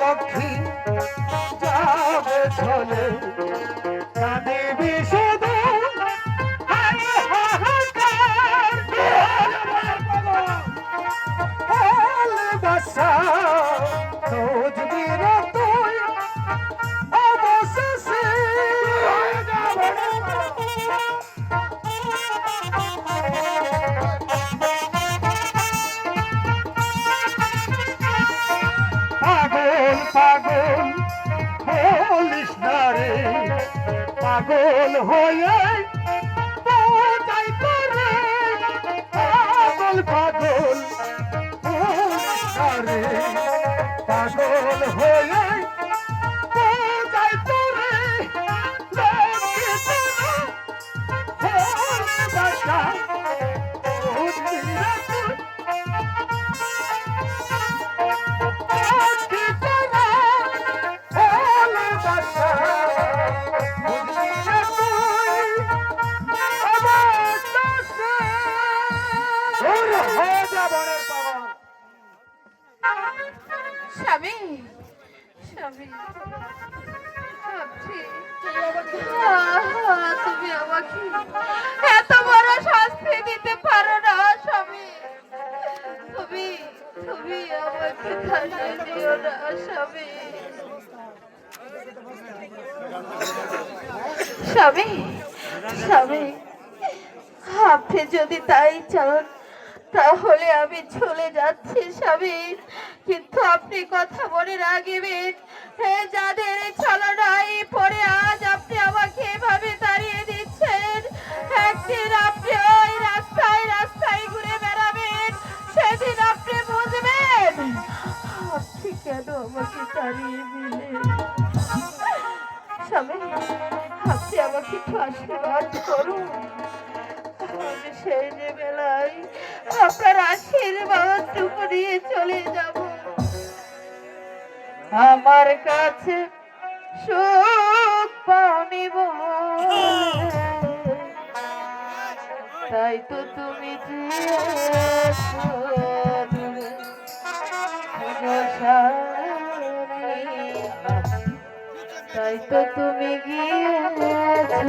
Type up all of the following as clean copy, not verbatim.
লক্ষ্মী যাবে চলে কাঁদিবি শুধু ভালোবাসা খুঁজবি রে তুই অবশেষে পাগল পাগল হলিস না রে পাগল হয়ে বোঝাই করে পাগল পাগল হলিস না রে পাগল হয়ে বোঝাই করে লোকে তোরা ভালোবাসা বুঝবি না তুই স্বামী স্বামী তুমি আমাকে এত বড় শাস্তি দিতে পারো না স্বামী তুমি তুমি আমাকে ফাঁসি দিও না স্বামী স্বামী স্বামী আপনি যদি তাই চান তাহলে আমি চলে যাচ্ছি স্বামী কিন্তু আপনি কথা মনে রাখবেন যাদের ছলনায় পড়ে আজ আপনি আমাকে এভাবে তাড়িয়ে দিচ্ছেন একদিন আপনি ওই রাস্তায় রাস্তায় ঘুরে বেড়াবেন সেদিন আপনি বুঝবেন আপনি কেন আমাকে তাড়িয়ে দিলেন স্বামী আপনি আমাকে একটু আশীর্বাদ করুন আমি সেই যে বেলায় আপনার আশীর্বাদটুকু নিয়ে চলে যাব আমার কাছে সুখ পাওনি তাই তো তুমি তাই তো তুমি গিয়েছো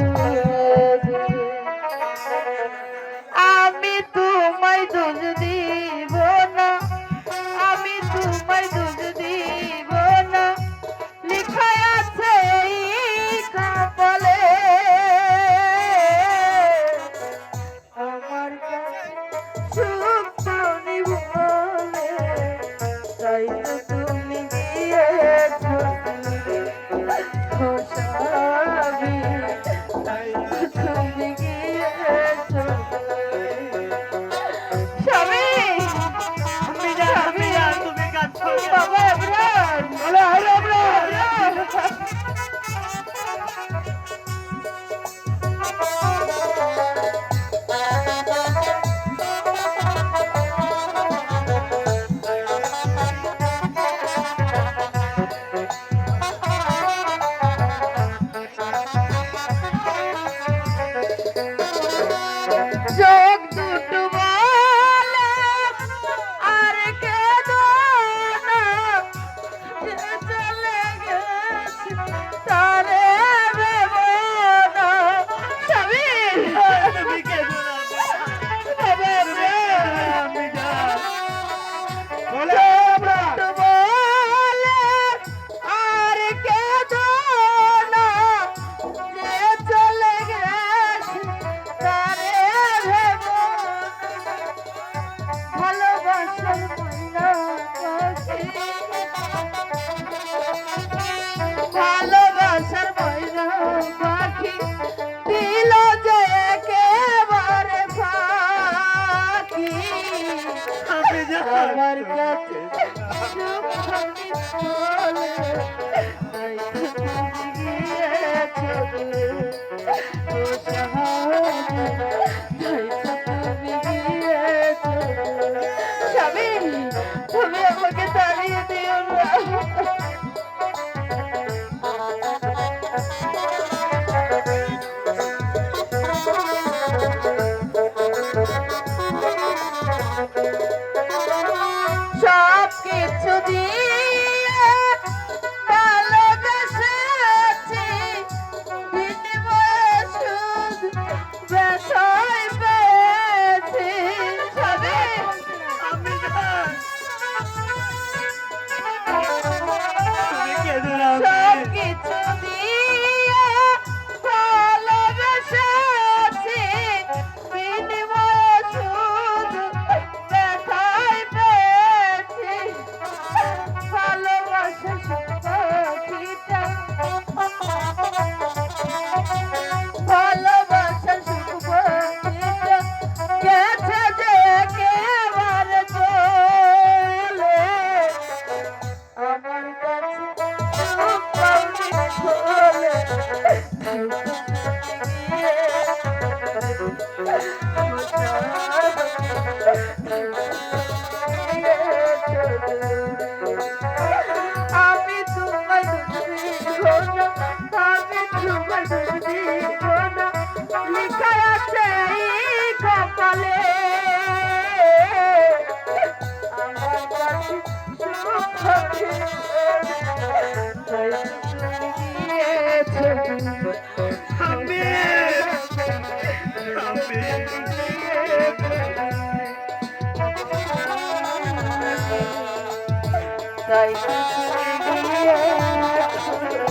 আমি তোমায় দোষ দিব না আমি তোমায় দোষ দিব না লেখা আছে এই কপালে আমার কাছে সুখ পাওনি বলে তাই তো তুমি গিয়েছো ভালোবাসার ময়না পাখি দিল যে একেবারে ফাঁকি আমি জানি আমার কাছে সুখ আমি বলে তাই তো তুমি গিয়েছো ও সাহায্য তাই তো তুমি গিয়েছো স্বামী তুমি আমাকে তাড়িয়ে দিও না সব কিছু দিয়ে ভালোবেসেছি বিনিময়ে সুদ ব্যথায় পেয়েছি সবে আমি জানি তুমি কেঁদো না সব কিছু দিয়ে ভালোবেসেছি বিনিময়ে সুদ ব্যথায় পেয়েছি ভালোবাসা সুখটা ভালোবাসা সুখটা গেছে যে একেবারে চলে আমার কাছে সুখ পাওনি বলে আমি তোমায় দুঃখী না আমি তোমায় দুঃখী না লিখা আছে এই কপালে আমার কাছে সুখ পাওনি তাই তুমি গিয়েছো আমি তাই তুমি গিয়েছো